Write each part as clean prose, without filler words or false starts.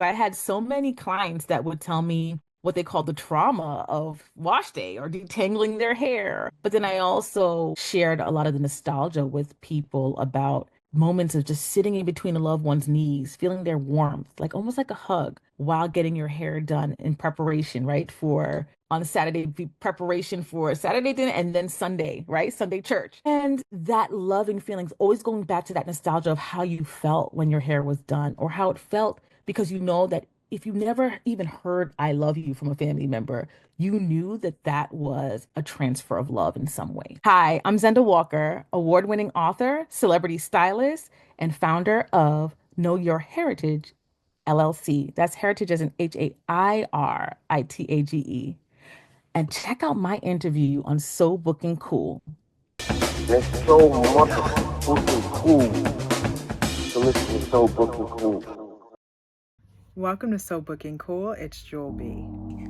I had so many clients that would tell me what they call the trauma of wash day or detangling their hair. But then I also shared a lot of the nostalgia with people about moments of just sitting in between a loved one's knees, feeling their warmth, like almost like a hug while getting your hair done in preparation, right? For on Saturday, preparation for Saturday dinner and then Sunday, right? Sunday church. And that loving feelings, always going back to that nostalgia of how you felt when your hair was done or how it felt because you know that if you never even heard I love you from a family member, you knew that that was a transfer of love in some way. Hi, I'm Zenda Walker, award-winning author, celebrity stylist, and founder of Know Your Heritage LLC. That's heritage as in Hiritage. And check out my interview on So Booking Cool. That's so motherfucking cool to listen to so fucking cool. Welcome to So Booking Cool. It's Jewel B.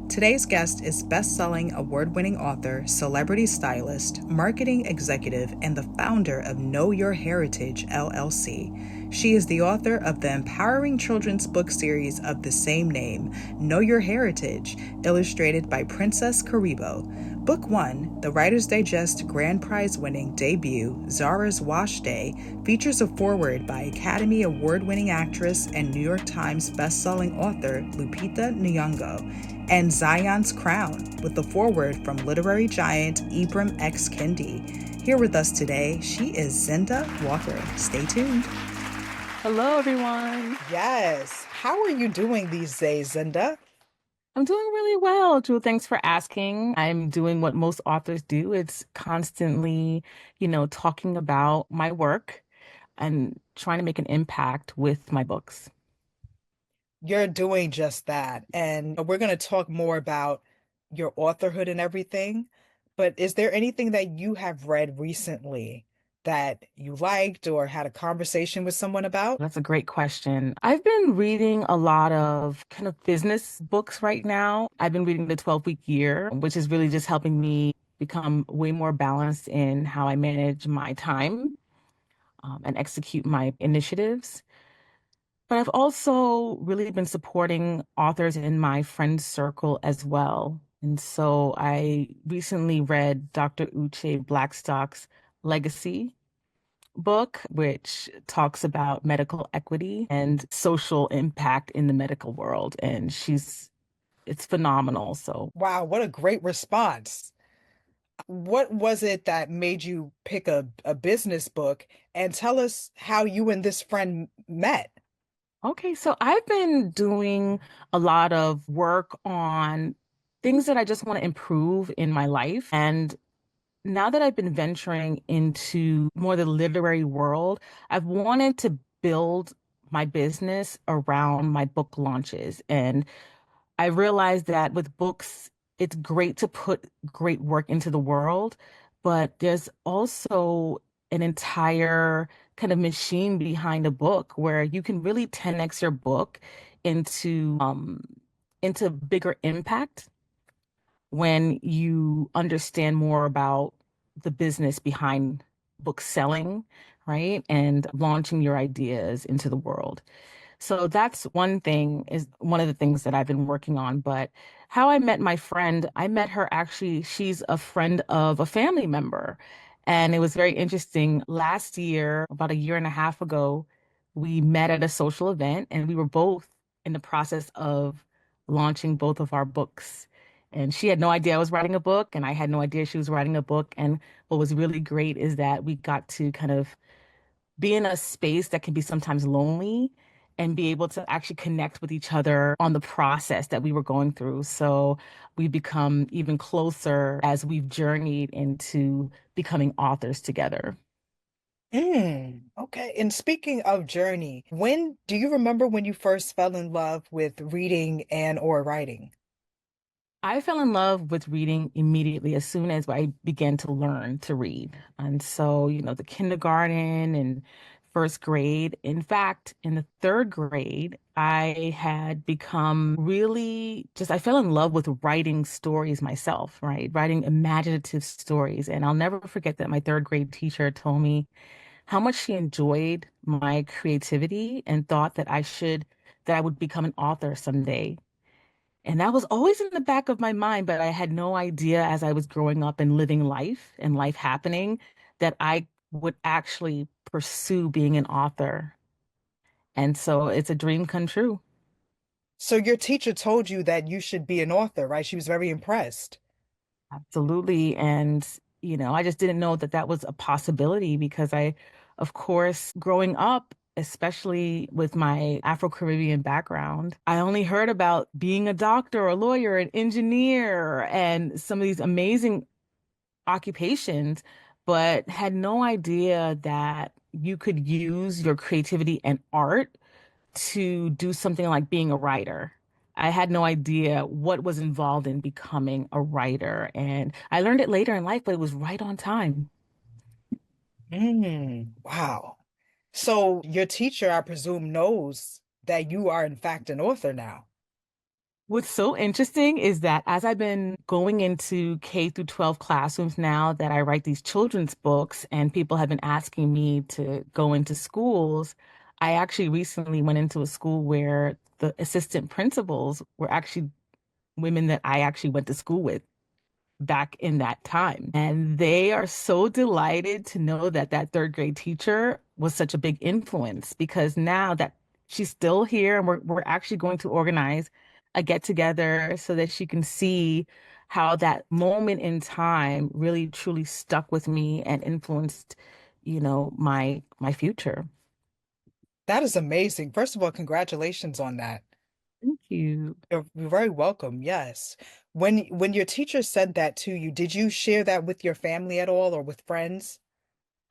Today's guest is best-selling award-winning author, celebrity stylist, marketing executive, and the founder of Know Your Heritage LLC. She is the author of the empowering children's book series of the same name, Know Your Heritage, illustrated by Princess Karibo. Book 1, the Writer's Digest Grand Prize winning debut, Zara's Wash Day, features a foreword by Academy Award-winning actress and New York Times best-selling author Lupita Nyong'o, and Zion's Crown, with the foreword from literary giant Ibram X. Kendi. Here with us today, she is Zenda Walker. Stay tuned. Hello, everyone. Yes. How are you doing these days, Zenda? I'm doing really well, Drew. Thanks for asking. I'm doing what most authors do. It's constantly, talking about my work and trying to make an impact with my books. You're doing just that. And we're going to talk more about your authorhood and everything. But is there anything that you have read recently that you liked or had a conversation with someone about? That's a great question. I've been reading a lot of kind of business books right now. I've been reading The 12-Week Year, which is really just helping me become way more balanced in how I manage my time and execute my initiatives. But I've also really been supporting authors in my friend circle as well. And so I recently read Dr. Uche Blackstock's Legacy book, which talks about medical equity and social impact in the medical world. And it's phenomenal. So Wow, what a great response. What was it that made you pick a business book and tell us how you and this friend met? okay, so I've been doing a lot of work on things that I just want to improve in my life. And now that I've been venturing into more the literary world, I've wanted to build my business around my book launches. And I realized that with books, it's great to put great work into the world, but there's also an entire kind of machine behind a book where you can really 10x your book into into bigger impact when you understand more about the business behind book selling, right? And launching your ideas into the world. So that's one thing is one of the things that I've been working on. But how I met my friend, I met her actually, she's a friend of a family member. And it was very interesting. Last year, about a year and a half ago, we met at a social event and we were both in the process of launching both of our books. And she had no idea I was writing a book, and I had no idea she was writing a book. And what was really great is that we got to kind of be in a space that can be sometimes lonely and be able to actually connect with each other on the process that we were going through. So we become even closer as we've journeyed into becoming authors together. Okay. And speaking of journey, when do you remember when you first fell in love with reading and or writing? I fell in love with reading immediately as soon as I began to learn to read. And so, the kindergarten and first grade. In fact, in the third grade, I had become really just, I fell in love with writing stories myself, right? Writing imaginative stories. And I'll never forget that my third grade teacher told me how much she enjoyed my creativity and thought that I should that I would become an author someday. And that was always in the back of my mind, but I had no idea as I was growing up and living life and life happening that I would actually pursue being an author. And so it's a dream come true. So your teacher told you that you should be an author, right? She was very impressed. Absolutely. And, I just didn't know that that was a possibility because of course, growing up, especially with my Afro-Caribbean background, I only heard about being a doctor, a lawyer, an engineer, and some of these amazing occupations, but had no idea that you could use your creativity and art to do something like being a writer. I had no idea what was involved in becoming a writer. And I learned it later in life, but it was right on time. Wow. So your teacher, I presume, knows that you are in fact an author now. What's so interesting is that as I've been going into K through 12 classrooms now that I write these children's books and people have been asking me to go into schools, I actually recently went into a school where the assistant principals were actually women that I actually went to school with back in that time. And they are so delighted to know that that third grade teacher was such a big influence because now that she's still here and we're actually going to organize a get together so that she can see how that moment in time really truly stuck with me and influenced, my future. That is amazing. First of all, congratulations on that. Thank you. You're very welcome. Yes. When your teacher said that to you, did you share that with your family at all or with friends?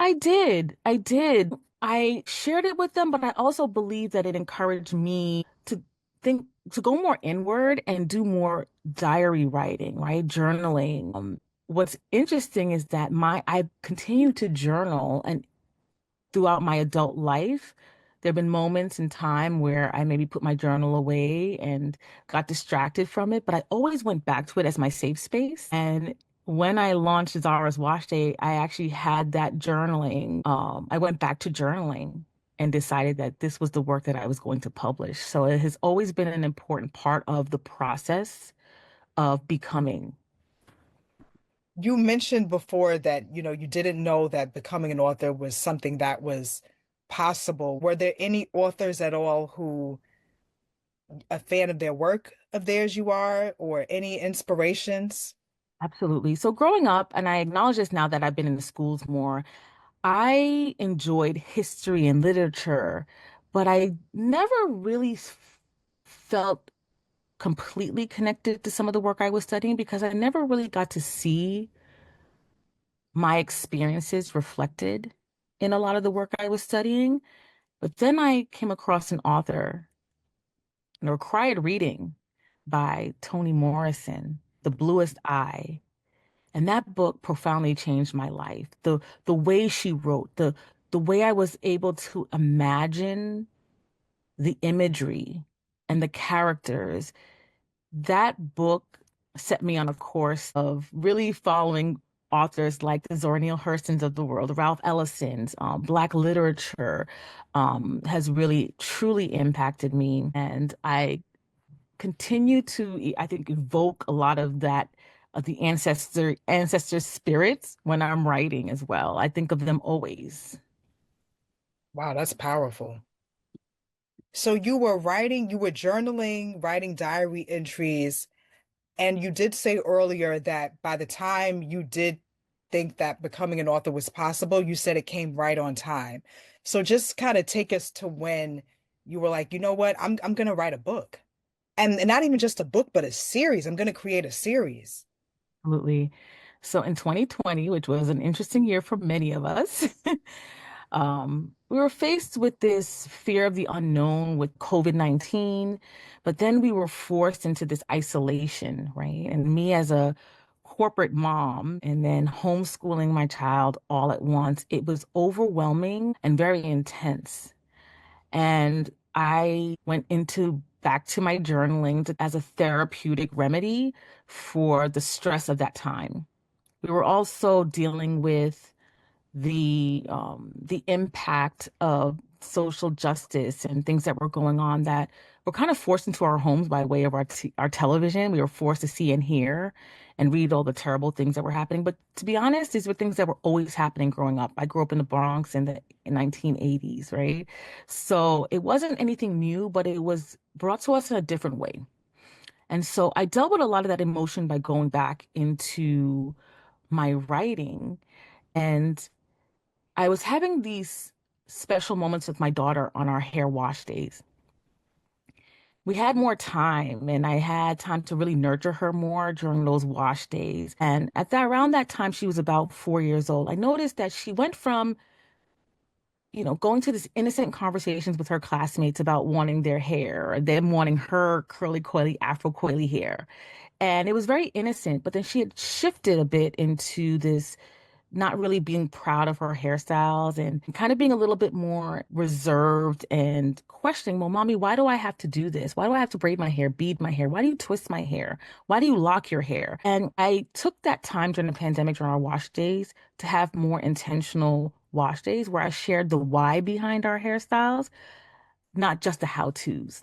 I did. I did. I shared it with them, but I also believe that it encouraged me to think, to go more inward and do more diary writing, right? Journaling. What's interesting is that I continue to journal and throughout my adult life, there have been moments in time where I maybe put my journal away and got distracted from it, but I always went back to it as my safe space. And when I launched Zara's Wash Day, I actually had that journaling. I went back to journaling and decided that this was the work that I was going to publish. So it has always been an important part of the process of becoming. You mentioned before that, you didn't know that becoming an author was something that was possible. Were there any authors at all who a fan of their work of theirs you are, or any inspirations? Absolutely. So growing up, and I acknowledge this now that I've been in the schools more, I enjoyed history and literature, but I never really felt completely connected to some of the work I was studying because I never really got to see my experiences reflected in a lot of the work I was studying. But then I came across an author, a required reading by Toni Morrison, The Bluest Eye. And that book profoundly changed my life. The way she wrote, the way I was able to imagine the imagery and the characters, that book set me on a course of really following authors like the Zora Neale Hurstons of the world, Ralph Ellison's Black literature has really truly impacted me. And I continue to, I think, evoke a lot of that of the ancestor spirits when I'm writing as well. I think of them always. Wow, that's powerful. So you were writing, you were journaling, writing diary entries, and you did say earlier that by the time you did think that becoming an author was possible, you said it came right on time. So just kind of take us to when you were like, you know what, I'm gonna write a book. And not even just a book, but a series. I'm gonna create a series. Absolutely. So in 2020, which was an interesting year for many of us, we were faced with this fear of the unknown with COVID-19, but then we were forced into this isolation, right? And me as a corporate mom and then homeschooling my child all at once, it was overwhelming and very intense. And I went into back to my journaling as a therapeutic remedy for the stress of that time. We were also dealing with the impact of social justice and things that were going on that were kind of forced into our homes by way of our television. We were forced to see and hear and read all the terrible things that were happening. But to be honest, these were things that were always happening growing up. I grew up in the Bronx in the 1980s, right? So it wasn't anything new, but it was brought to us in a different way. And so I dealt with a lot of that emotion by going back into my writing. And I was having these special moments with my daughter on our hair wash days. We had more time and I had time to really nurture her more during those wash days. And around that time, she was about 4 years old. I noticed that she went from, going to this innocent conversations with her classmates about wanting their hair or them wanting her curly coily, Afro coily hair. And it was very innocent, but then she had shifted a bit into this not really being proud of her hairstyles and kind of being a little bit more reserved and questioning, well, mommy, why do I have to do this? Why do I have to braid my hair, bead my hair? Why do you twist my hair? Why do you lock your hair? And I took that time during the pandemic, during our wash days, to have more intentional wash days where I shared the why behind our hairstyles, not just the how-tos.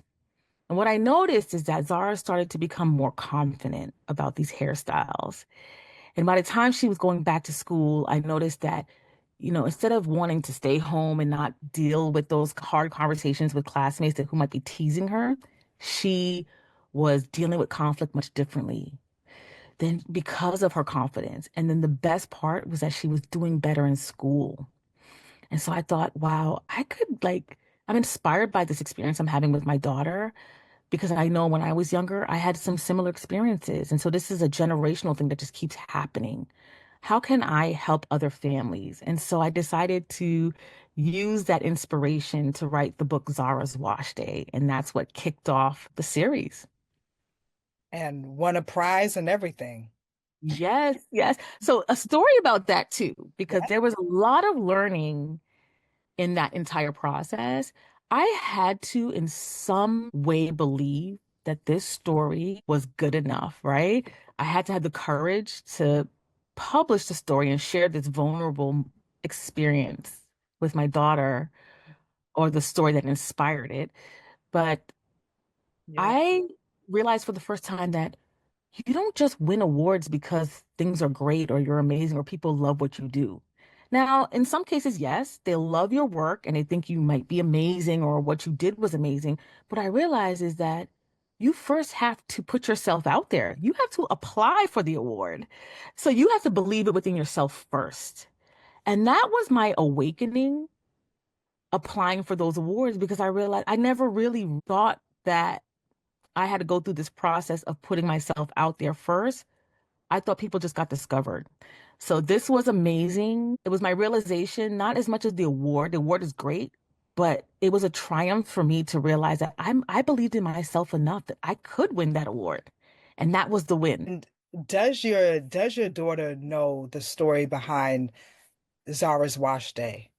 And what I noticed is that Zara started to become more confident about these hairstyles. And by the time she was going back to school, I noticed that, instead of wanting to stay home and not deal with those hard conversations with classmates who might be teasing her, she was dealing with conflict much differently. Then because of her confidence. And then the best part was that she was doing better in school. And so I thought, wow, I'm inspired by this experience I'm having with my daughter because I know when I was younger, I had some similar experiences. And so this is a generational thing that just keeps happening. How can I help other families? And so I decided to use that inspiration to write the book Zara's Wash Day. And that's what kicked off the series. And won a prize and everything. Yes, yes. So a story about that too, because Yeah. there was a lot of learning in that entire process. I had to, in some way, believe that this story was good enough, right? I had to have the courage to publish the story and share this vulnerable experience with my daughter or the story that inspired it. But Yeah. I realized for the first time that you don't just win awards because things are great or you're amazing or people love what you do. Now, in some cases, yes, they love your work and they think you might be amazing or what you did was amazing. What I realize is that you first have to put yourself out there. You have to apply for the award. So you have to believe it within yourself first. And that was my awakening applying for those awards because I realized I never really thought that I had to go through this process of putting myself out there first. I thought people just got discovered. So this was amazing. It was my realization, not as much as the award. The award is great, but it was a triumph for me to realize that I believed in myself enough that I could win that award. And that was the win. And does your daughter know the story behind Zara's wash day?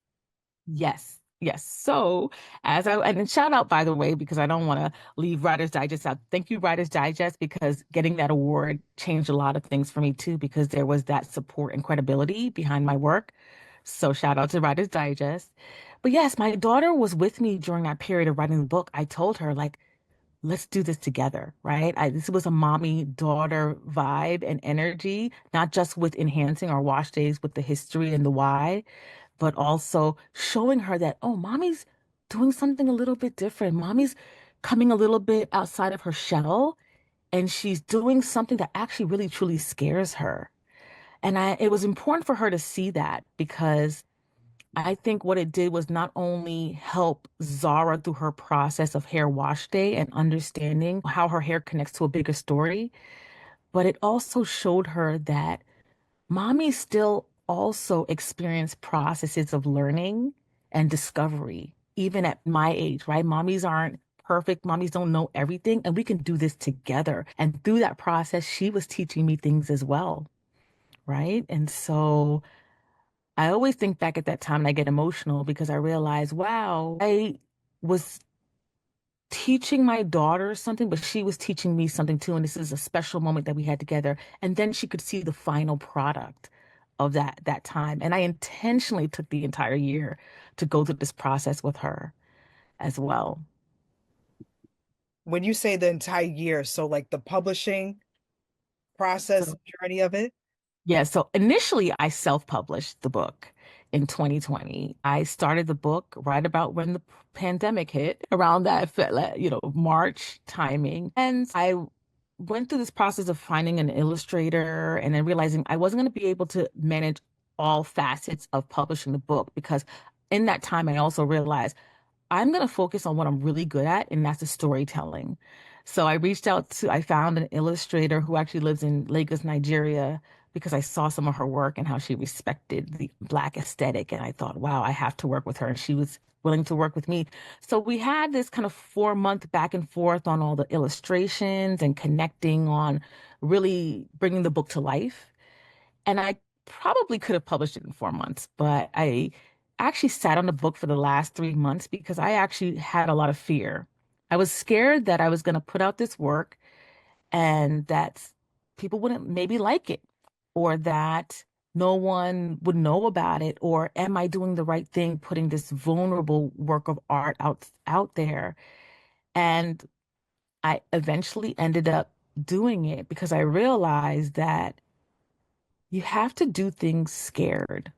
Yes. Yes. So, and then shout out, by the way, because I don't want to leave Writer's Digest out. Thank you, Writer's Digest, because getting that award changed a lot of things for me too, because there was that support and credibility behind my work. So, shout out to Writer's Digest. But yes, my daughter was with me during that period of writing the book. I told her, like, let's do this together, right? This was a mommy daughter vibe and energy, not just with enhancing our wash days with the history and the why but also showing her that, oh, mommy's doing something a little bit different. Mommy's coming a little bit outside of her shell, and she's doing something that actually really truly scares her. And it was important for her to see that because I think what it did was not only help Zara through her process of hair wash day and understanding how her hair connects to a bigger story, but it also showed her that mommy still also experience processes of learning and discovery, even at my age, right? Mommies aren't perfect. Mommies don't know everything, and we can do this together. And through that process, she was teaching me things as well, right? And so I always think back at that time and I get emotional because I realize, wow, I was teaching my daughter something, but she was teaching me something too. And this is a special moment that we had together. And then she could see the final product of that time. And I intentionally took the entire year to go through this process with her as well. When you say the entire year, so like the publishing process So journey of it? yeah, so initially I self-published the book in 2020. I started the book right about when the pandemic hit, around that, March timing. And I went through this process of finding an illustrator and then realizing I wasn't going to be able to manage all facets of publishing the book because in that time I also realized I'm going to focus on what I'm really good at, and that's the storytelling. So I found an illustrator who actually lives in Lagos, Nigeria, because I saw some of her work and how she respected the Black aesthetic. And I thought, wow, I have to work with her. And she was willing to work with me. So we had this kind of 4 month back and forth on all the illustrations and connecting on really bringing the book to life. And I probably could have published it in 4 months, but I actually sat on the book for the last 3 months because I actually had a lot of fear. I was scared that I was going to put out this work and that people wouldn't maybe like it, or that no one would know about it, or am I doing the right thing putting this vulnerable work of art out there? And I eventually ended up doing it because I realized that you have to do things scared.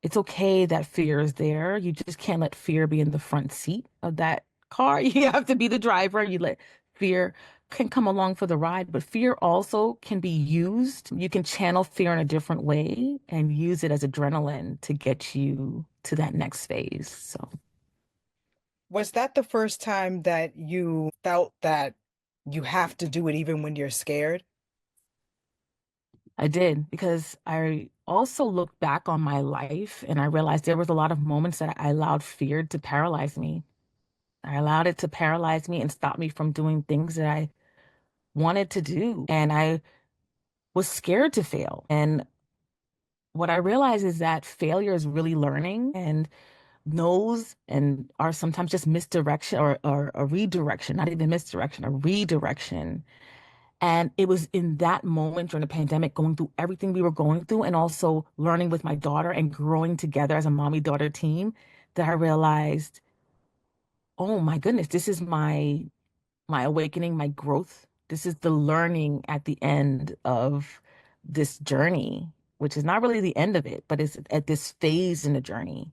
It's okay that fear is there. You just can't let fear be in the front seat of that car. You have to be the driver. You let fear can come along for the ride, but fear also can be used. You can channel fear in a different way and use it as adrenaline to get you to that next phase. So Was that the first time that you felt that you have to do it even when you're scared? I did because I also looked back on my life and I realized there was a lot of moments that I allowed fear to paralyze me. I allowed it to paralyze me and stop me from doing things that I wanted to do. And I was scared to fail. And what I realized is that failure is really learning, and no's and are sometimes just misdirection, or a redirection, not even misdirection, a redirection. And it was in that moment during the pandemic, going through everything we were going through, and also learning with my daughter and growing together as a mommy daughter team, that I realized, oh my goodness, this is my awakening, my growth. This is the learning at the end of this journey, which is not really the end of it, but it's at this phase in the journey.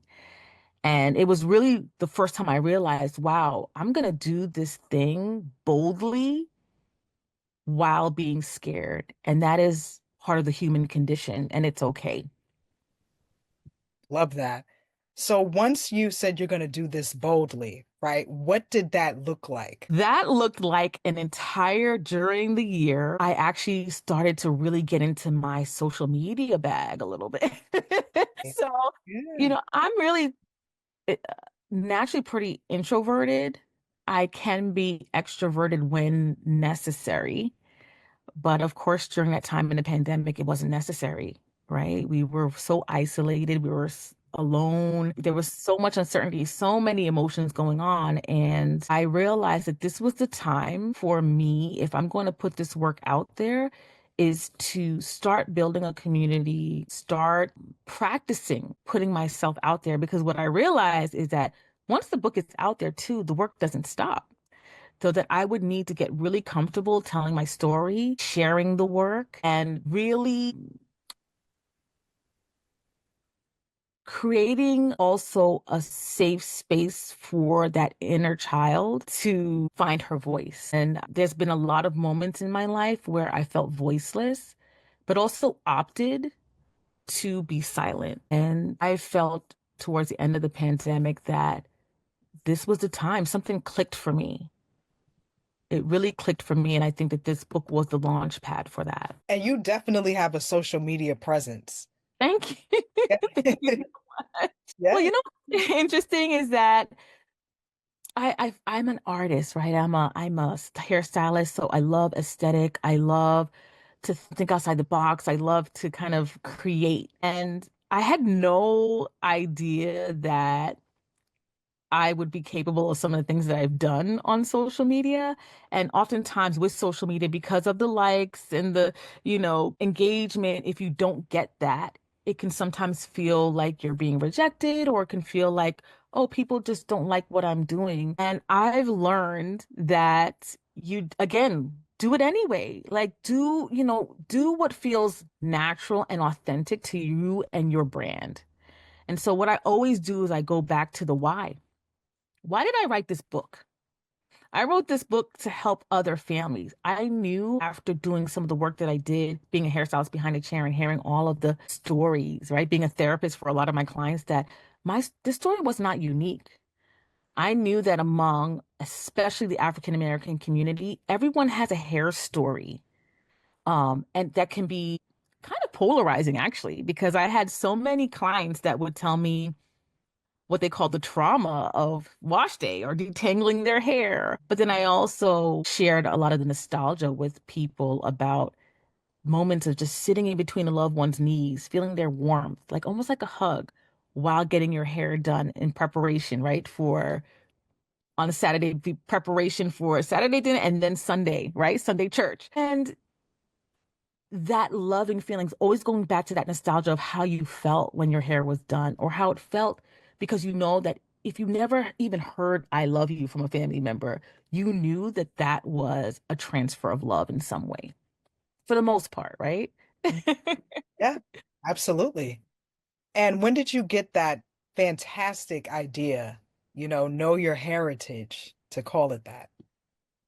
And it was really the first time I realized, wow, I'm going to do this thing boldly while being scared. And that is part of the human condition, and it's okay. Love that. So once you said you're going to do this boldly, right? What did that look like? That looked like an entire during the year. I actually started to really get into my social media bag a little bit. So, Yeah. I'm really uh, naturally pretty introverted. I can be extroverted when necessary. But of course, during that time in the pandemic, it wasn't necessary, right? We were so isolated, we were alone. There was so much uncertainty, so many emotions going on. And I realized that this was the time for me, if I'm going to put this work out there, is to start building a community, start practicing putting myself out there. Because what I realized is that once the book is out there, too, the work doesn't stop, so that I would need to get really comfortable telling my story, sharing the work, and really creating also a safe space for that inner child to find her voice. And there's been a lot of moments in my life where I felt voiceless, but also opted to be silent. And I felt towards the end of the pandemic that this was the time something clicked for me. It really clicked for me. And I think that this book was the launch pad for that. And you definitely have a social media presence. Thank you. Yeah. Thank you so much. Well, Yeah. interesting is that I'm an artist, right? I'm a hairstylist, so I love aesthetic. I love to think outside the box. I love to kind of create. And I had no idea that I would be capable of some of the things that I've done on social media. And oftentimes with social media, because of the likes and the, engagement, if you don't get that, it can sometimes feel like you're being rejected, or it can feel like, oh, people just don't like what I'm doing. And I've learned that you, again, do it anyway. Like, do what feels natural and authentic to you and your brand. And so, what I always do is I go back to the why. Why did I write this book? I wrote this book to help other families. I knew after doing some of the work that I did, being a hairstylist behind a chair and hearing all of the stories, right? Being a therapist for a lot of my clients, that this story was not unique. I knew that among especially the African American community, everyone has a hair story. And that can be kind of polarizing actually, because I had so many clients that would tell me what they call the trauma of wash day or detangling their hair. But then I also shared a lot of the nostalgia with people about moments of just sitting in between a loved one's knees, feeling their warmth, like almost like a hug while getting your hair done in preparation, right? For on a Saturday, the preparation for Saturday dinner and then Sunday, right? Sunday church. And that loving feelings, always going back to that nostalgia of how you felt when your hair was done or how it felt, because you know that if you never even heard I love you from a family member, you knew that that was a transfer of love in some way, for the most part, right? Yeah, absolutely. And when did you get that fantastic idea, know your heritage, to call it that?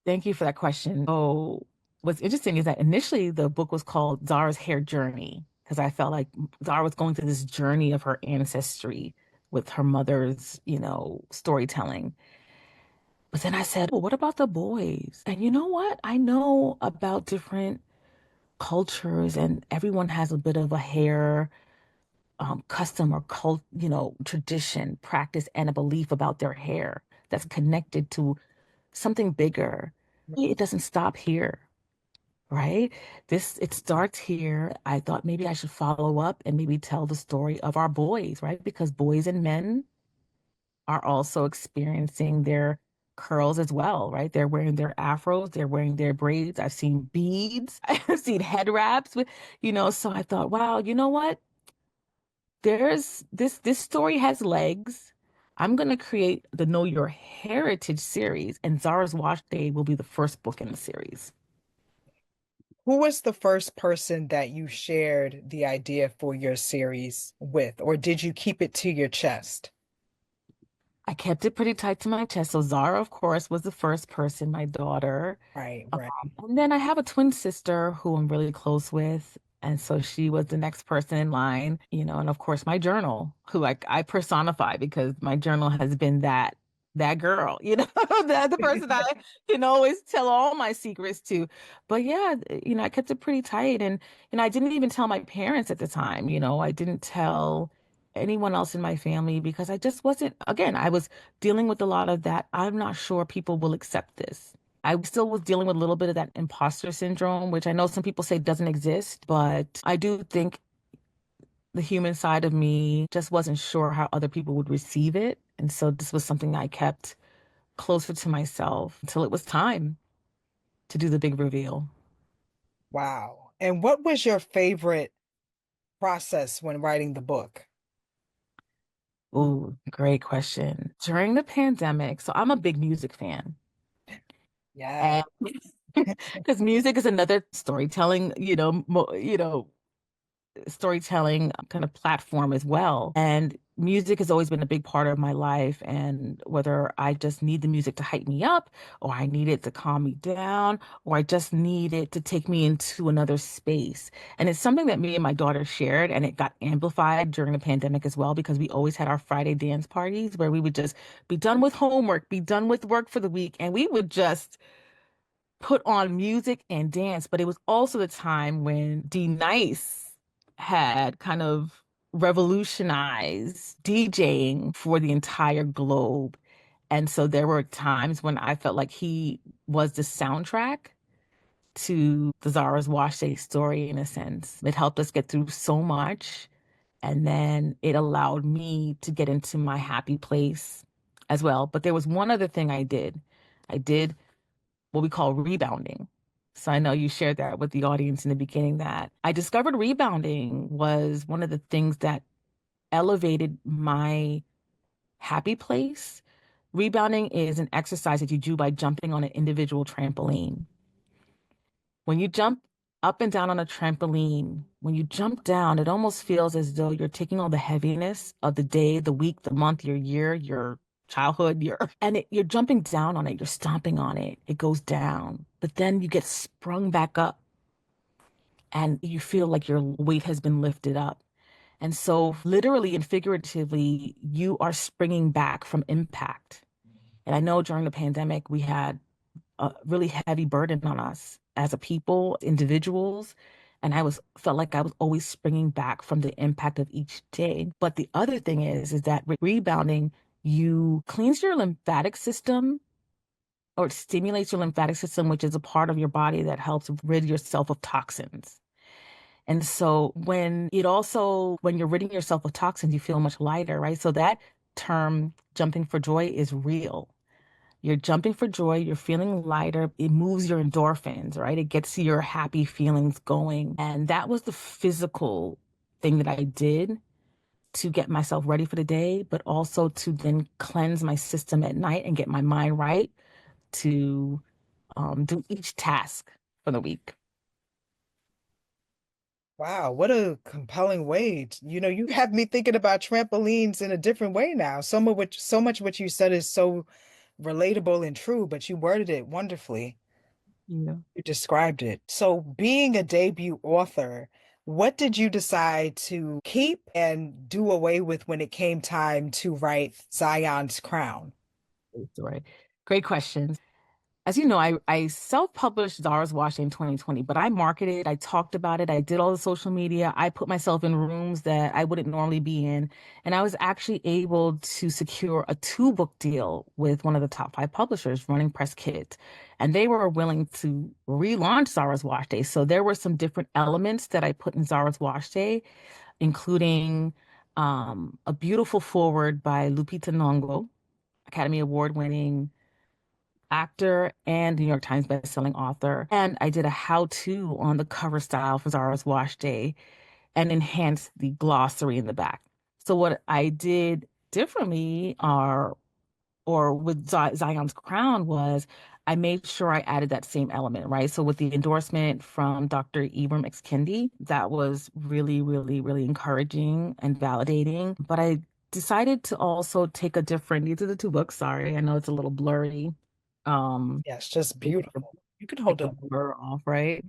Thank you for that question. Oh, what's interesting is that initially the book was called Zara's Hair Journey because I felt like Zara was going through this journey of her ancestry with her mother's, storytelling. But then I said, well, what about the boys? And you know what? I know about different cultures, and everyone has a bit of a hair custom or tradition, practice, and a belief about their hair that's connected to something bigger. It doesn't stop here, right? It starts here. I thought maybe I should follow up and maybe tell the story of our boys, right? Because boys and men are also experiencing their curls as well, right? They're wearing their afros, they're wearing their braids. I've seen beads, I've seen head wraps so I thought, wow, you know what? There's this story has legs. I'm going to create the Know Your Heritage series, and Zara's Wash Day will be the first book in the series. Who was the first person that you shared the idea for your series with, or did you keep it to your chest? I kept it pretty tight to my chest. So Zara, of course, was the first person, my daughter. Right, right. And then I have a twin sister who I'm really close with. And so she was the next person in line, and of course my journal, who I personify because my journal has been that girl, that the person I can always tell all my secrets to. But yeah, I kept it pretty tight. And I didn't even tell my parents at the time, I didn't tell anyone else in my family because I just wasn't, again, I was dealing with a lot of that. I'm not sure people will accept this. I still was dealing with a little bit of that imposter syndrome, which I know some people say doesn't exist, but I do think the human side of me just wasn't sure how other people would receive it. And so this was something I kept closer to myself until it was time to do the big reveal. Wow. And what was your favorite process when writing the book? Oh, great question. During the pandemic, so I'm a big music fan. Yeah. And because music is another storytelling, storytelling kind of platform as well. And music has always been a big part of my life. And whether I just need the music to hype me up, or I need it to calm me down, or I just need it to take me into another space. And it's something that me and my daughter shared, and it got amplified during the pandemic as well, because we always had our Friday dance parties where we would just be done with homework, be done with work for the week, and we would just put on music and dance. But it was also the time when D Nice had kind of revolutionized DJing for the entire globe. And so there were times when I felt like he was the soundtrack to the Zara's Wash Day story in a sense. It helped us get through so much. And then it allowed me to get into my happy place as well. But there was one other thing I did. I did what we call rebounding. So I know you shared that with the audience in the beginning, that I discovered rebounding was one of the things that elevated my happy place. Rebounding is an exercise that you do by jumping on an individual trampoline. When you jump up and down on a trampoline, when you jump down, it almost feels as though you're taking all the heaviness of the day, the week, the month, your year, your childhood, you're jumping down on it, you're stomping on it. It goes down, but then you get sprung back up and you feel like your weight has been lifted up. And so, literally and figuratively, you are springing back from impact. And I know during the pandemic, we had a really heavy burden on us as a people, individuals. And felt like I was always springing back from the impact of each day. But the other thing is that with rebounding, you cleanse your lymphatic system or it stimulates your lymphatic system, which is a part of your body that helps rid yourself of toxins. And so when you're ridding yourself of toxins, you feel much lighter, right? So that term, jumping for joy, is real. You're jumping for joy, you're feeling lighter, it moves your endorphins, right? It gets your happy feelings going. And that was the physical thing that I did to get myself ready for the day, but also to then cleanse my system at night and get my mind right to do each task for the week. Wow, what a compelling way. You have me thinking about trampolines in a different way now. So much what you said is so relatable and true, but you worded it wonderfully. Yeah. You described it. So, being a debut author, what did you decide to keep and do away with when it came time to write Zion's Crown? Right. Great questions. As you know, I self-published Zara's Wash in 2020, but I marketed, I talked about it, I did all the social media, I put myself in rooms that I wouldn't normally be in, and I was actually able to secure a two-book deal with one of the top five publishers, Running Press Kids, and they were willing to relaunch Zara's Wash Day. So there were some different elements that I put in Zara's Wash Day, including a beautiful foreword by Lupita Nyong'o, Academy Award-winning actor and New York Times bestselling author. And I did a how-to on the cover style for Zara's Wash Day and enhanced the glossary in the back. So what I did differently or with Zion's Crown was I made sure I added that same element, right? So with the endorsement from Dr. Ibram X. Kendi, that was really, really, really encouraging and validating. But I decided to also take a different, these are the two books, sorry, I know it's a little blurry. Yes, just Take beautiful. You can take hold the up. blur off, right?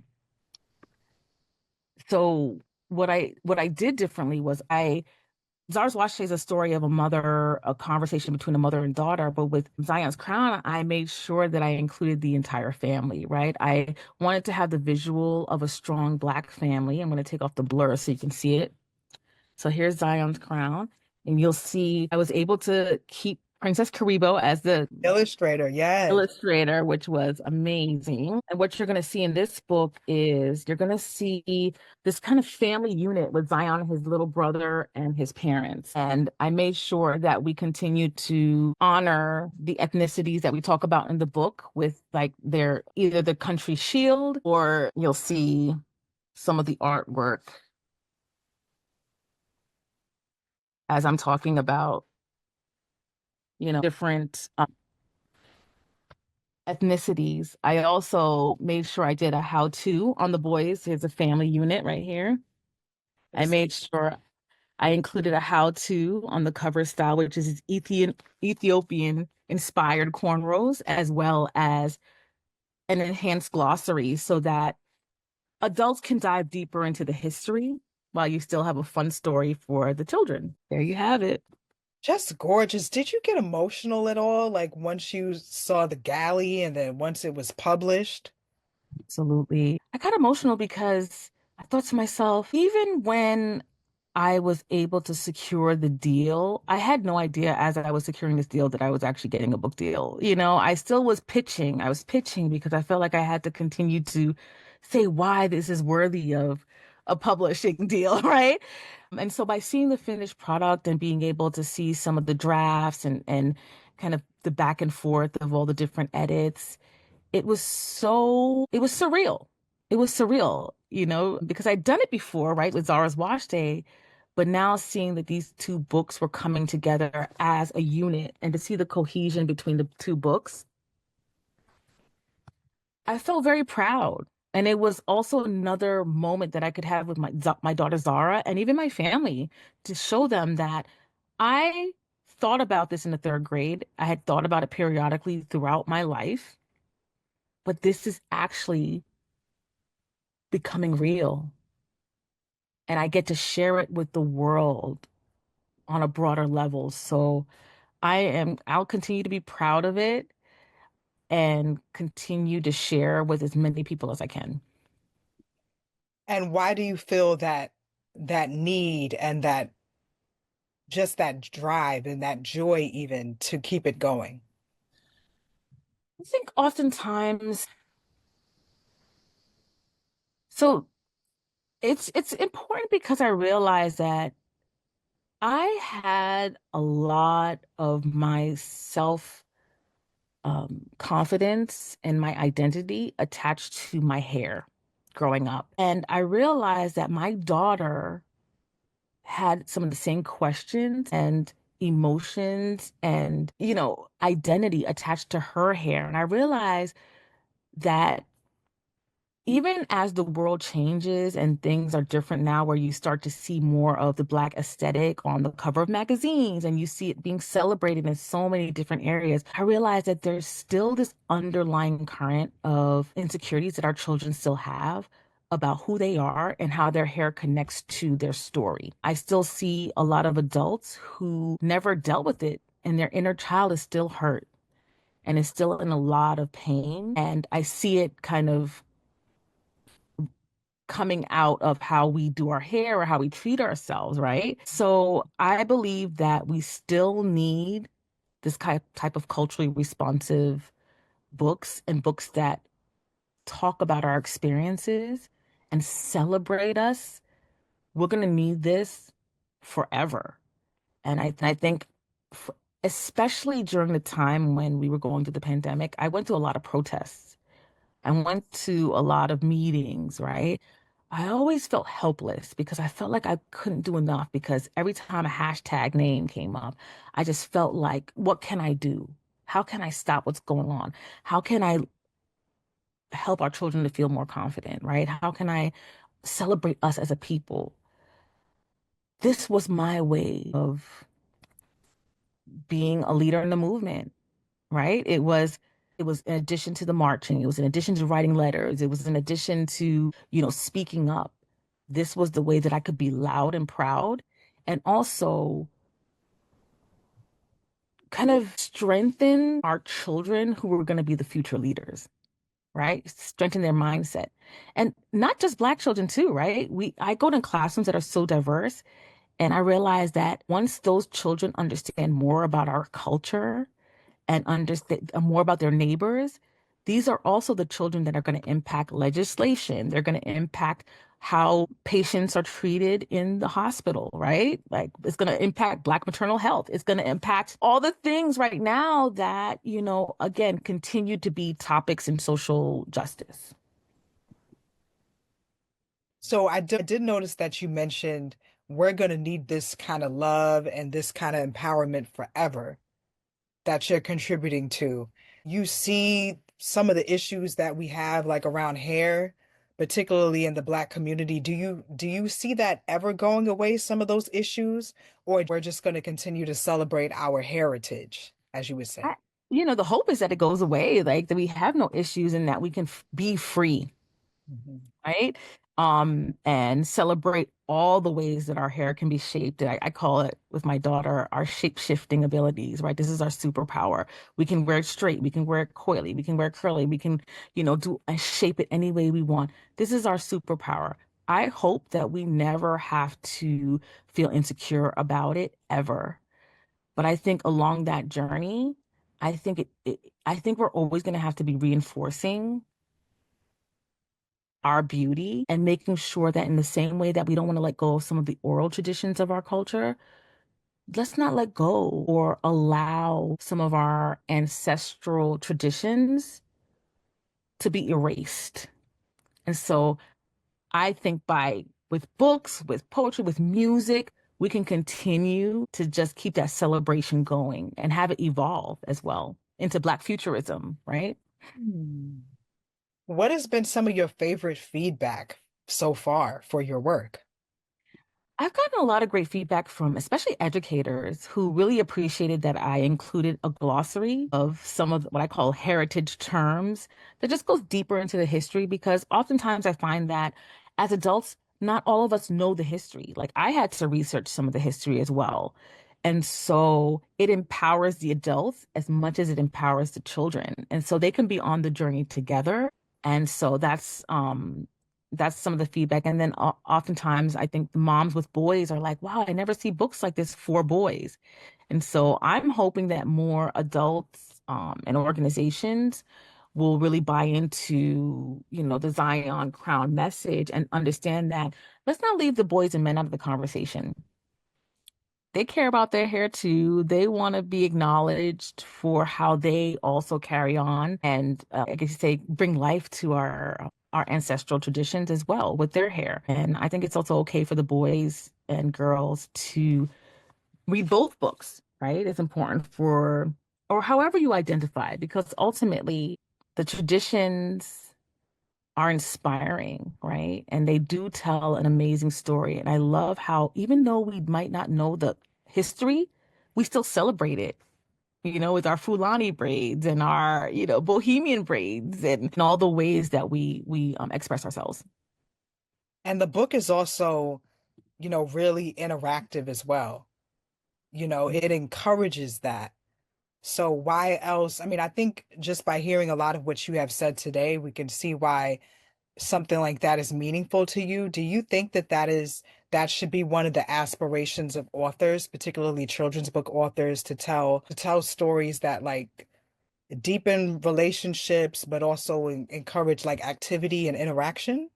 So what I did differently was I Zara's Watch is a story of a conversation between a mother and daughter. But with Zion's Crown, I made sure that I included the entire family, right? I wanted to have the visual of a strong Black family. I'm going to take off the blur so you can see it. So here's Zion's Crown, and you'll see I was able to keep Princess Karibo as the Illustrator, yes. illustrator, which was amazing. And what you're going to see in this book is you're going to see this kind of family unit with Zion, his little brother, and his parents. And I made sure that we continue to honor the ethnicities that we talk about in the book with like their either the country shield or you'll see some of the artwork as I'm talking about, different ethnicities. I also made sure I did a how-to on the boys. Here's a family unit right here. I Yes. made sure I included a how-to on the cover style, which is Ethiopian inspired cornrows, as well as an enhanced glossary so that adults can dive deeper into the history while you still have a fun story for the children. There you have it. Just gorgeous. Did you get emotional at all? Like once you saw the galley and then once it was published? Absolutely. I got emotional because I thought to myself, even when I was able to secure the deal, I had no idea as I was securing this deal that I was actually getting a book deal. I still was pitching. I was pitching because I felt like I had to continue to say why this is worthy of a publishing deal, right? And so by seeing the finished product and being able to see some of the drafts and kind of the back and forth of all the different edits, it was surreal. It was surreal, because I'd done it before, right, with Zara's Wash Day, But now seeing that these two books were coming together as a unit and to see the cohesion between the two books, I felt very proud. And it was also another moment that I could have with my daughter Zara and even my family to show them that I thought about this in the third grade. I had thought about it periodically throughout my life, but this is actually becoming real. And I get to share it with the world on a broader level. So I'll continue to be proud of it and continue to share with as many people as I can. And why do you feel that need and that just that drive and that joy even to keep it going? I think oftentimes, so it's important because I realize that I had a lot of my self confidence and my identity attached to my hair growing up. And I realized that my daughter had some of the same questions and emotions and, identity attached to her hair. And I realized that even as the world changes and things are different now, where you start to see more of the Black aesthetic on the cover of magazines and you see it being celebrated in so many different areas, I realize that there's still this underlying current of insecurities that our children still have about who they are and how their hair connects to their story. I still see a lot of adults who never dealt with it, and their inner child is still hurt and is still in a lot of pain. And I see it kind of coming out of how we do our hair or how we treat ourselves, right? So I believe that we still need this type of culturally responsive books and books that talk about our experiences and celebrate us. We're going to need this forever. And I think, f especially during the time when we were going through the pandemic, I went to a lot of protests. I went to a lot of meetings, right? I always felt helpless because I felt like I couldn't do enough because every time a hashtag name came up, I just felt like, what can I do? How can I stop what's going on? How can I help our children to feel more confident, right? How can I celebrate us as a people? This was my way of being a leader in the movement, right? It was in addition to the marching, it was in addition to writing letters, it was in addition to, speaking up. This was the way that I could be loud and proud and also kind of strengthen our children who were going to be the future leaders, right? Strengthen their mindset. And not just Black children too, right? I go to classrooms that are so diverse, and I realize that once those children understand more about our culture and understand more about their neighbors, these are also the children that are going to impact legislation. They're going to impact how patients are treated in the hospital, right? Like it's going to impact Black maternal health. It's going to impact all the things right now that, again, continue to be topics in social justice. So I did notice that you mentioned we're going to need this kind of love and this kind of empowerment forever that you're contributing to. You see some of the issues that we have like around hair, particularly in the Black community. Do you see that ever going away, some of those issues, or we're just going to continue to celebrate our heritage, as you would I, say? the hope is that it goes away, like that we have no issues and that we can be free, Mhm. right? And celebrate all the ways that our hair can be shaped. I call it with my daughter our shape shifting abilities, right? This is our superpower. We can wear it straight, we can wear it coily, we can wear it curly, we can, do and shape it any way we want. This is our superpower. I hope that we never have to feel insecure about it ever. But I think along that journey, I think we're always going to have to be reinforcing our beauty and making sure that in the same way that we don't want to let go of some of the oral traditions of our culture, let's not let go or allow some of our ancestral traditions to be erased. And so I think with books, with poetry, with music, we can continue to just keep that celebration going and have it evolve as well into Black futurism, right? Hmm. What has been some of your favorite feedback so far for your work? I've gotten a lot of great feedback from especially educators who really appreciated that I included a glossary of some of what I call heritage terms that just goes deeper into the history because oftentimes I find that as adults, not all of us know the history. Like I had to research some of the history as well. And so it empowers the adults as much as it empowers the children. And so they can be on the journey together. And so that's some of the feedback. And then oftentimes, I think the moms with boys are like, wow, I never see books like this for boys. And so I'm hoping that more adults and organizations will really buy into, the Zion Crown message and understand that let's not leave the boys and men out of the conversation. They care about their hair too. They want to be acknowledged for how they also carry on and I guess you say bring life to our ancestral traditions as well with their hair. And I think it's also okay for the boys and girls to read both books, right? It's important for or however you identify because ultimately the traditions are inspiring, right? And they do tell an amazing story. And I love how, even though we might not know the history, we still celebrate it, with our Fulani braids and our, Bohemian braids and all the ways that we express ourselves. And the book is also, really interactive as well. It encourages that. So why else? I mean, I think just by hearing a lot of what you have said today, we can see why something like that is meaningful to you. Do you think that that should be one of the aspirations of authors, particularly children's book authors, to tell stories that like deepen relationships, but also encourage like activity and interaction?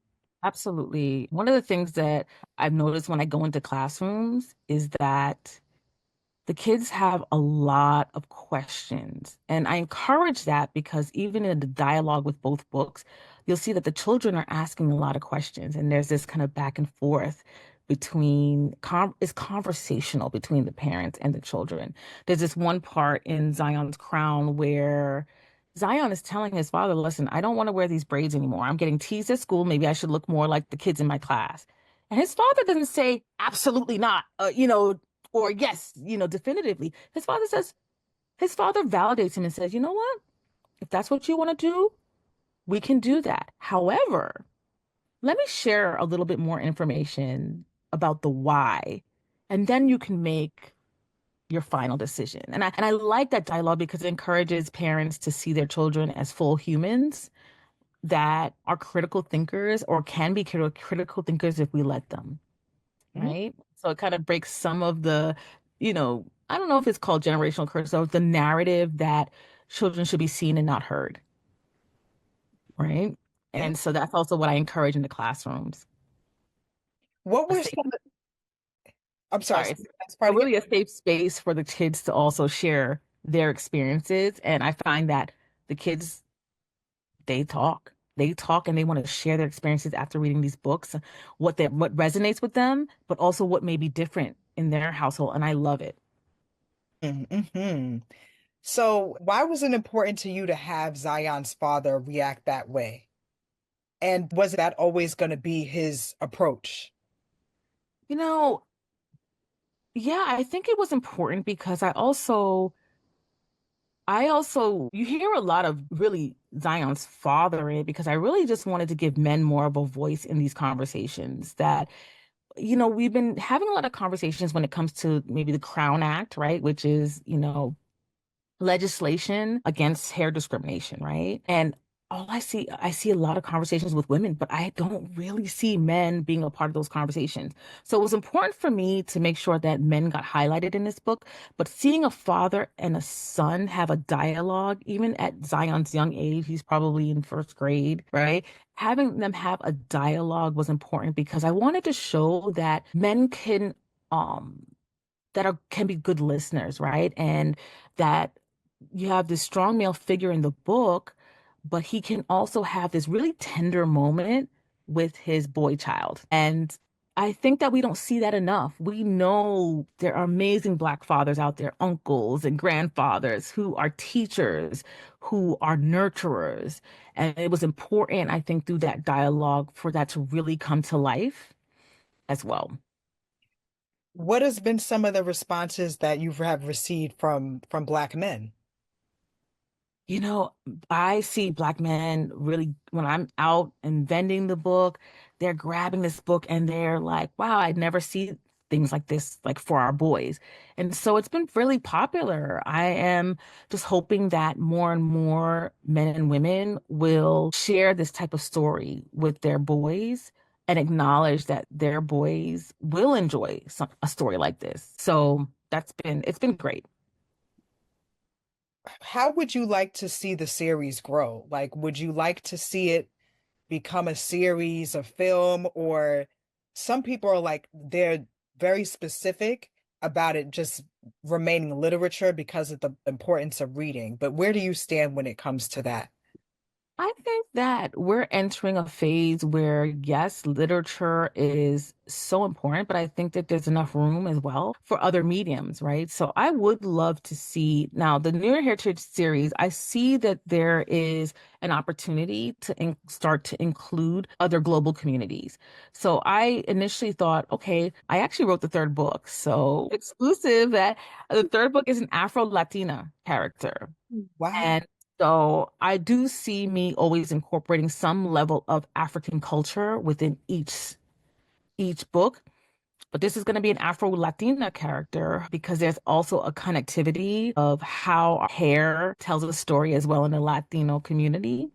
Absolutely. One of the things that I've noticed when I go into classrooms is that the kids have a lot of questions. And I encourage that because even in the dialogue with both books, you'll see that the children are asking a lot of questions. And there's this kind of back and forth it's conversational between the parents and the children. There's this one part in Zion's Crown where Zion is telling his father, listen, I don't want to wear these braids anymore. I'm getting teased at school. Maybe I should look more like the kids in my class. And his father doesn't say, absolutely not, or yes, definitively. His father validates him and says, you know what? If that's what you want to do, we can do that. However, let me share a little bit more information about the why, and then you can make your final decision. And I like that dialogue because it encourages parents to see their children as full humans that are critical thinkers or can be critical thinkers if we let them, Mhm. right? So it kind of breaks some of I don't know if it's called generational curse or the narrative that children should be seen and not heard, right? Yeah. And so that's also what I encourage in the classrooms. What A were safe, some, I'm sorry, sorry, so that's part again? really a safe space for the kids to also share their experiences. And I find that the kids, they talk. They talk and they want to share their experiences after reading these books, what resonates with them, but also what may be different in their household. And I love it. Mm-hmm. So why was it important to you to have Zion's father react that way? And was that always going to be his approach? You know, yeah, I think it was important because you hear a lot of really Zion's father in it because I really just wanted to give men more of a voice in these conversations that, we've been having a lot of conversations when it comes to maybe the Crown Act, right? Which is, legislation against hair discrimination, right? And I see a lot of conversations with women, but I don't really see men being a part of those conversations. So it was important for me to make sure that men got highlighted in this book, but seeing a father and a son have a dialogue, even at Zion's young age, he's probably in first grade, right? Having them have a dialogue was important because I wanted to show that men um can be good listeners, right? And that you have this strong male figure in the book, but he can also have this really tender moment with his boy child. And I think that we don't see that enough. We know there are amazing Black fathers out there, uncles and grandfathers who are teachers, who are nurturers. And it was important, I think, through that dialogue for that to really come to life as well. What has been some of the responses that you have received from Black men? You know, I see Black men really, when I'm out and vending the book, they're grabbing this book and they're like, wow, I'd never see things like this, like for our boys. And so it's been really popular. I am just hoping that more and more men and women will share this type of story with their boys and acknowledge that their boys will enjoy a story like this. So it's been great. How would you like to see the series grow? Like, would you like to see it become a series, a film, or some people are like, they're very specific about it just remaining literature because of the importance of reading. But where do you stand when it comes to that? I think that we're entering a phase where, yes, literature is so important, but I think that there's enough room as well for other mediums, right? So I would love to see now the New Year Heritage series. I see that there is an opportunity to start to include other global communities. So I initially thought, okay, I actually wrote the third book. So exclusive that the third book is an Afro-Latina character. Wow. And so I do see me always incorporating some level of African culture within each book. But this is going to be an Afro-Latina character because there's also a connectivity of how our hair tells a story as well in the Latino community.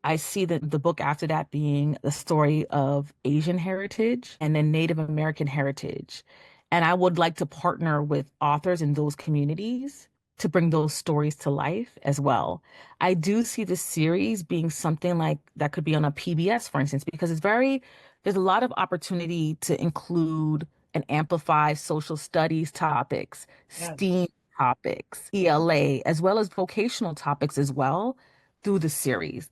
I see the book after that being the story of Asian heritage and then Native American heritage. And I would like to partner with authors in those communities to bring those stories to life as well. I do see the series being something like that could be on a PBS, for instance, because there's a lot of opportunity to include and amplify social studies topics, Yes. STEAM topics, ELA, as well as vocational topics as well through the series.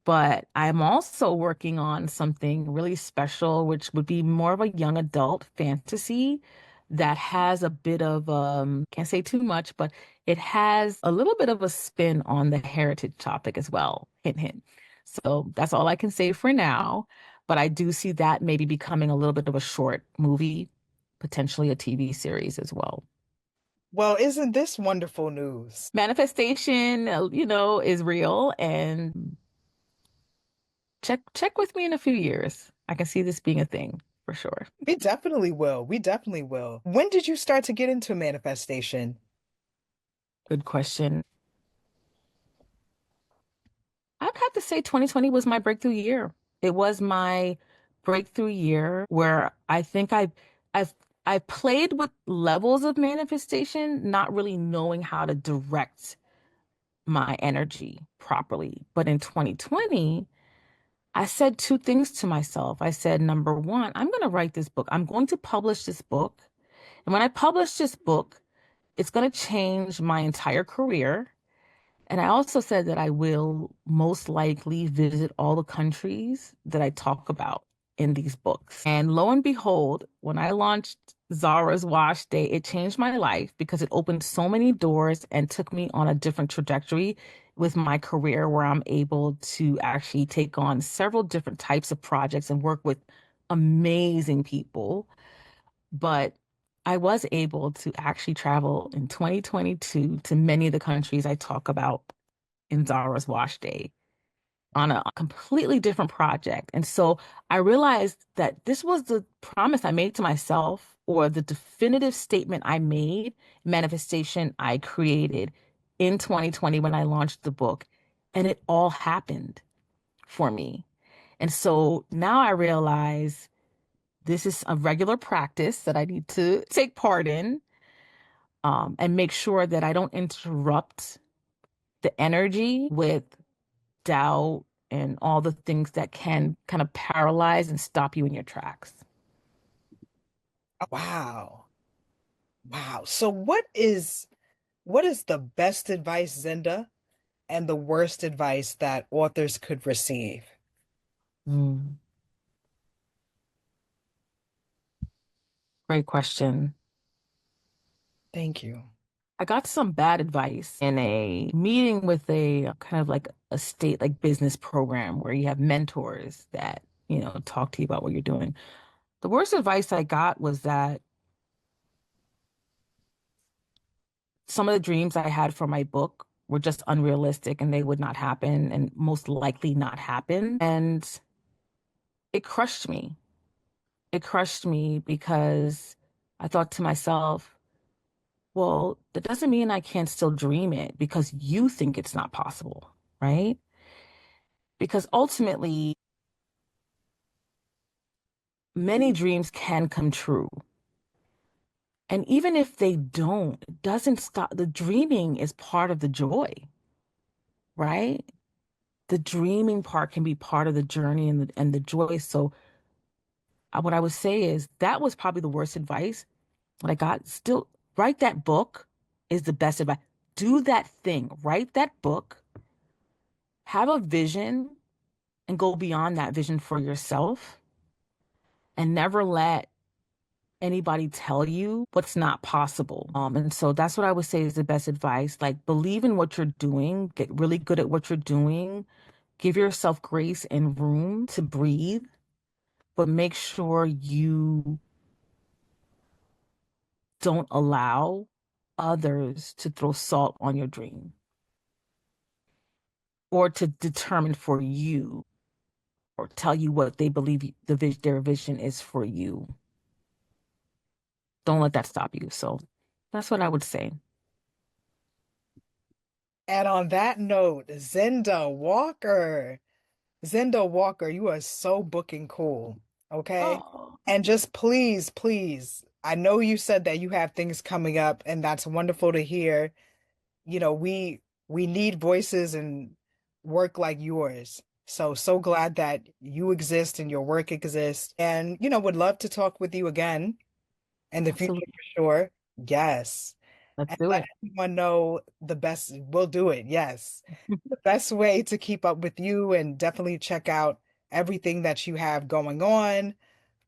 But I'm also working on something really special, which would be more of a young adult fantasy that has a bit of can't say too much, but it has a little bit of a spin on the heritage topic as well. Hint, hint. So that's all I can say for now. But I do see that maybe becoming a little bit of a short movie, potentially a TV series as well. Well, isn't this wonderful news? Manifestation, is real, and check with me in a few years. I can see this being a thing for sure. We definitely will. We definitely will. When did you start to get into manifestation? Good question. I'd have to say 2020 was my breakthrough year. It was my breakthrough year where I think I've I played with levels of manifestation, not really knowing how to direct my energy properly. But in 2020, I said two things to myself. I said, number one, I'm going to write this book. I'm going to publish this book. And when I publish this book, it's going to change my entire career. And I also said that I will most likely visit all the countries that I talk about in these books. And lo and behold, when I launched Zara's Wash Day, it changed my life because it opened so many doors and took me on a different trajectory with my career where I'm able to actually take on several different types of projects and work with amazing people. But I was able to actually travel in 2022 to many of the countries I talk about in Zara's Wash Day on a completely different project. And so I realized that this was the promise I made to myself or the definitive statement I made, manifestation I created in 2020 when I launched the book. And it all happened for me. And so now I realize this is a regular practice that I need to take part in, and make sure that I don't interrupt the energy with doubt and all the things that can kind of paralyze and stop you in your tracks. Wow. Wow. So what is the best advice, Zenda, and the worst advice that authors could receive? Mm. Great question. Thank you. I got some bad advice in a meeting with a kind of like a state like business program where you have mentors that, talk to you about what you're doing. The worst advice I got was that some of the dreams I had for my book were just unrealistic and they would not happen and most likely not happen. And it crushed me. It crushed me because I thought to myself, well, that doesn't mean I can't still dream it because you think it's not possible, right? Because ultimately, many dreams can come true. And even if they don't, it doesn't stop. The dreaming is part of the joy, right? The dreaming part can be part of the journey and the joy. So what I would say is that was probably the worst advice that I got. Still, write that book is the best advice. Do that thing, write that book, have a vision, and go beyond that vision for yourself, and never let anybody tell you what's not possible. And so that's what I would say is the best advice. Like, believe in what you're doing, get really good at what you're doing, give yourself grace and room to breathe, but make sure you don't allow others to throw salt on your dream or to determine for you or tell you what they believe their vision is for you. Don't let that stop you. So that's what I would say. And on that note, Zenda Walker. Zenda Walker, you are so booking cool. Okay. Oh, And just please, please, I know you said that you have things coming up, and that's wonderful to hear. You know, we need voices and work like yours. So glad that you exist and your work exists. And, would love to talk with you again in the future absolutely. for sure. Yes. Let's And do let it. everyone know the best. We'll do it. Yes. The best way to keep up with you and definitely check out everything that you have going on,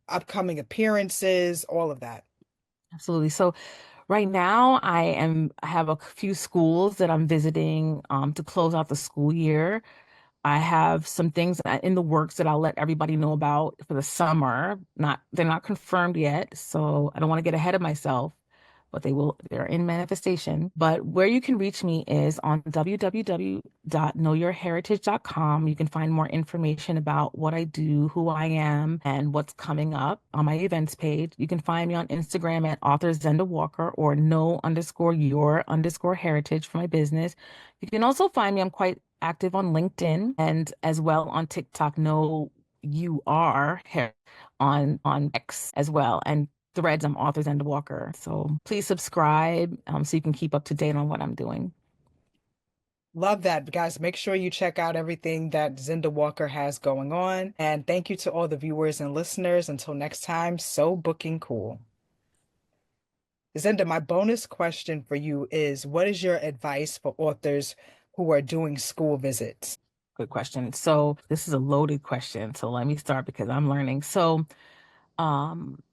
upcoming appearances, all of that. Absolutely. So right now I have a few schools that I'm visiting to close out the school year. I have some things in the works that I'll let everybody know about for the summer. They're not confirmed yet, so I don't want to get ahead of myself, but they're in manifestation. But where you can reach me is on www.knowyourheritage.com. You can find more information about what I do, who I am, and what's coming up on my events page. You can find me on Instagram at author Zenda Walker or know_your_heritage for my business. You can also find me, I'm quite active on LinkedIn and as well on TikTok, know you are here on X as well. And Threads, I'm author Zenda Walker. So please subscribe so you can keep up to date on what I'm doing. Love that, guys. Make sure you check out everything that Zenda Walker has going on. And thank you to all the viewers and listeners. Until next time, so booking cool. Zenda, my bonus question for you is what is your advice for authors who are doing school visits? Good question. So this is a loaded question. So let me start because I'm learning. So um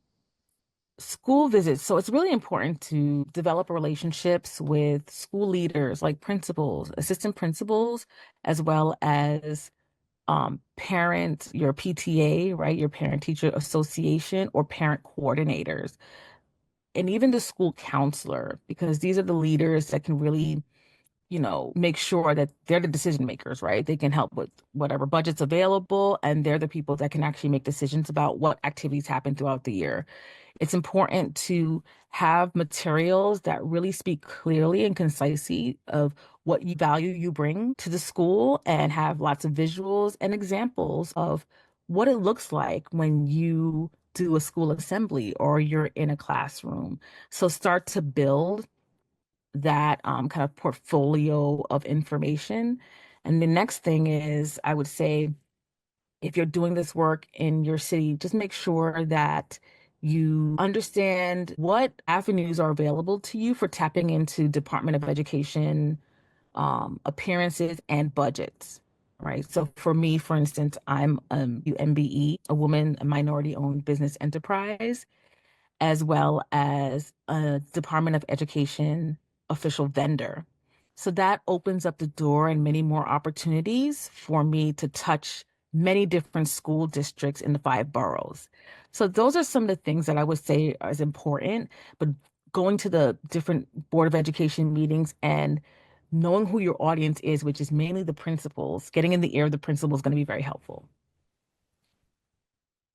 school visits. So it's really important to develop relationships with school leaders like principals, assistant principals, as well as parent, your PTA, right? Your parent teacher association or parent coordinators, and even the school counselor, because these are the leaders that can really, make sure that they're the decision makers, right? They can help with whatever budget's available, and they're the people that can actually make decisions about what activities happen throughout the year. It's important to have materials that really speak clearly and concisely of what you value you bring to the school and have lots of visuals and examples of what it looks like when you do a school assembly or you're in a classroom. So start to build that kind of portfolio of information. And the next thing is, I would say, if you're doing this work in your city, just make sure that you understand what avenues are available to you for tapping into Department of Education appearances and budgets. Right. So for me, for instance, I'm UMBE, a woman, a minority owned business enterprise. as well as a Department of Education official vendor. So that opens up the door and many more opportunities for me to touch many different school districts in the five boroughs. So those are some of the things that I would say is important, but going to the different Board of Education meetings and knowing who your audience is, which is mainly the principals, getting in the ear of the principal is going to be very helpful.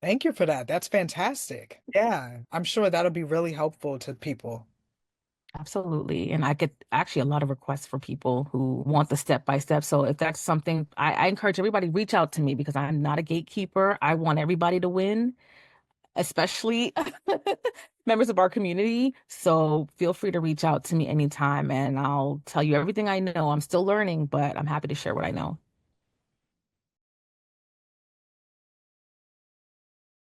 Thank you for that. That's fantastic. Yeah, I'm sure that'll be really helpful to people. Absolutely. And I get actually a lot of requests for people who want the step by step. So if that's something, I encourage everybody reach out to me because I'm not a gatekeeper. I want everybody to win, especially members of our community. So feel free to reach out to me anytime and I'll tell you everything I know. I'm still learning, but I'm happy to share what I know.